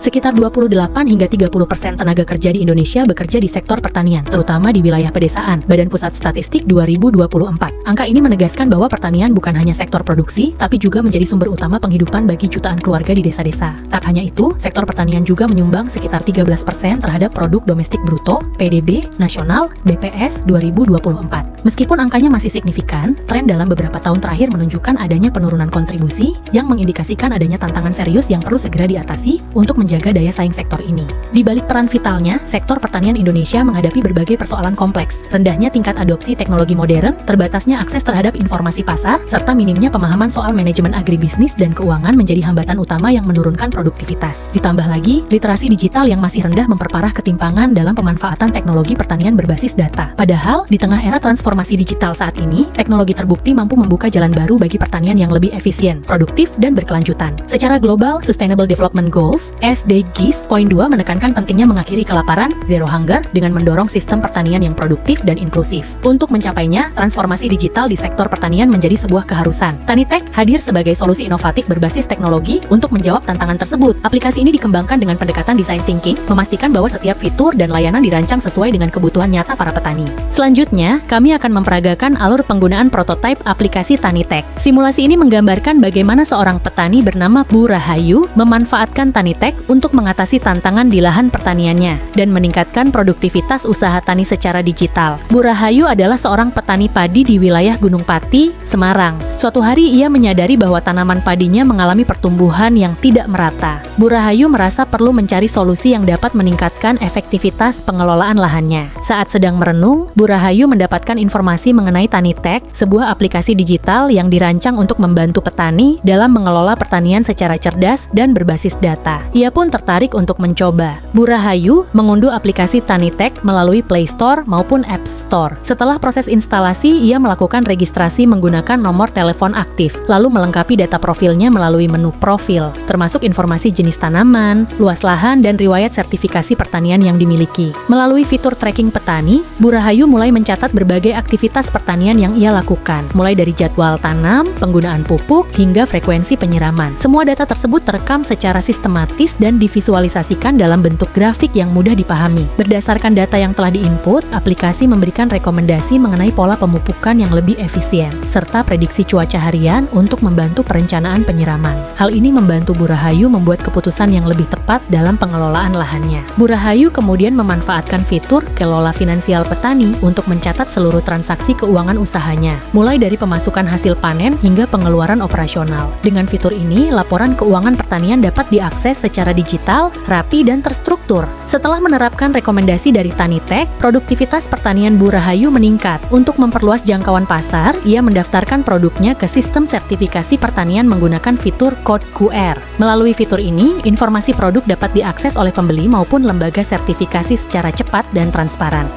Sekitar 28 hingga 30% tenaga kerja di Indonesia bekerja di sektor pertanian, terutama di wilayah pedesaan. Badan Pusat Statistik 2024. Angka ini menegaskan bahwa pertanian bukan hanya sektor produksi, tapi juga menjadi sumber utama penghidupan bagi jutaan keluarga di desa-desa. Tak hanya itu, sektor pertanian juga menyumbang sekitar 13% terhadap produk domestik bruto (PDB) nasional BPS 2024. Meskipun angkanya masih signifikan, tren dalam beberapa tahun terakhir menunjukkan adanya penurunan kontribusi yang mengindikasikan adanya tantangan serius yang perlu segera diatasi untuk menjaga daya saing sektor ini. Di balik peran vitalnya, sektor pertanian Indonesia menghadapi berbagai persoalan kompleks. Rendahnya tingkat adopsi teknologi modern, terbatasnya akses terhadap informasi pasar, serta minimnya pemahaman soal manajemen agribisnis dan keuangan menjadi hambatan utama yang menurunkan produktivitas. Ditambah lagi, literasi digital yang masih rendah memperparah ketimpangan dalam pemanfaatan teknologi pertanian berbasis data. Padahal, di tengah era transformasi digital saat ini, teknologi terbukti mampu membuka jalan baru bagi pertanian yang lebih efisien, produktif, dan berkelanjutan. Secara global, Sustainable Development Goals (SDGs) Poin 2 menekankan pentingnya mengakhiri kelaparan, zero hunger, dengan mendorong sistem pertanian yang produktif dan inklusif. Untuk mencapainya, transformasi digital di sektor pertanian menjadi sebuah keharusan. Tanitech hadir sebagai solusi inovatif berbasis teknologi untuk menjawab tantangan tersebut. Aplikasi ini dikembangkan dengan pendekatan design thinking, memastikan bahwa setiap fitur dan layanan dirancang sesuai dengan kebutuhan nyata para petani. Selanjutnya, kami akan memperagakan alur penggunaan prototipe aplikasi Tanitech. Simulasi ini menggambarkan bagaimana seorang petani bernama Bu Rahayu memanfaatkan Tanitech untuk mengatasi tantangan di lahan pertaniannya dan meningkatkan produktivitas usaha tani secara digital. Bu Rahayu adalah seorang petani padi di wilayah Gunung Pati, Semarang. Suatu hari ia menyadari bahwa tanaman padinya mengalami pertumbuhan yang tidak merata. Bu Rahayu merasa perlu mencari solusi yang dapat meningkatkan efektivitas pengelolaan lahannya. Saat sedang merenung, Bu Rahayu mendapatkan informasi mengenai Tanitech, sebuah aplikasi digital yang dirancang untuk membantu petani dalam mengelola pertanian secara cerdas dan berbasis data. Ia pun tertarik untuk mencoba. Bu Rahayu mengunduh aplikasi Tanitech melalui Play Store maupun App Store. Setelah proses instalasi, ia melakukan registrasi menggunakan nomor telepon aktif, lalu melengkapi data profilnya melalui menu profil, termasuk informasi jenis tanaman, luas lahan, dan riwayat sertifikasi pertanian yang dimiliki. Melalui fitur tracking petani, Bu Rahayu mulai mencatat berbagai aktivitas pertanian yang ia lakukan, mulai dari jadwal tanam, penggunaan pupuk, hingga frekuensi penyiraman. Semua data tersebut terekam secara sistematis dan divisualisasikan dalam bentuk grafik yang mudah dipahami. Berdasarkan data yang telah diinput, aplikasi memberikan rekomendasi mengenai pola pemupukan yang lebih efisien, serta prediksi cuaca harian untuk membantu perencanaan penyiraman. Hal ini membantu Bu Rahayu membuat keputusan yang lebih tepat dalam pengelolaan lahannya. Bu Rahayu kemudian memanfaatkan fitur kelola finansial petani untuk mencatat seluruh transaksi keuangan usahanya, mulai dari pemasukan hasil panen hingga pengeluaran operasional. Dengan fitur ini, laporan keuangan pertanian dapat diakses secara digital, rapi, dan terstruktur. Setelah menerapkan rekomendasi dari Tanitech, produktivitas pertanian Bu Rahayu meningkat. Untuk memperluas jangkauan pasar, ia mendaftarkan produknya ke sistem sertifikasi pertanian menggunakan fitur kode QR. Melalui fitur ini, informasi produk dapat diakses oleh pembeli maupun lembaga sertifikasi secara cepat dan transparan.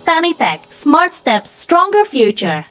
Tanitech, Smart Steps, Stronger Future.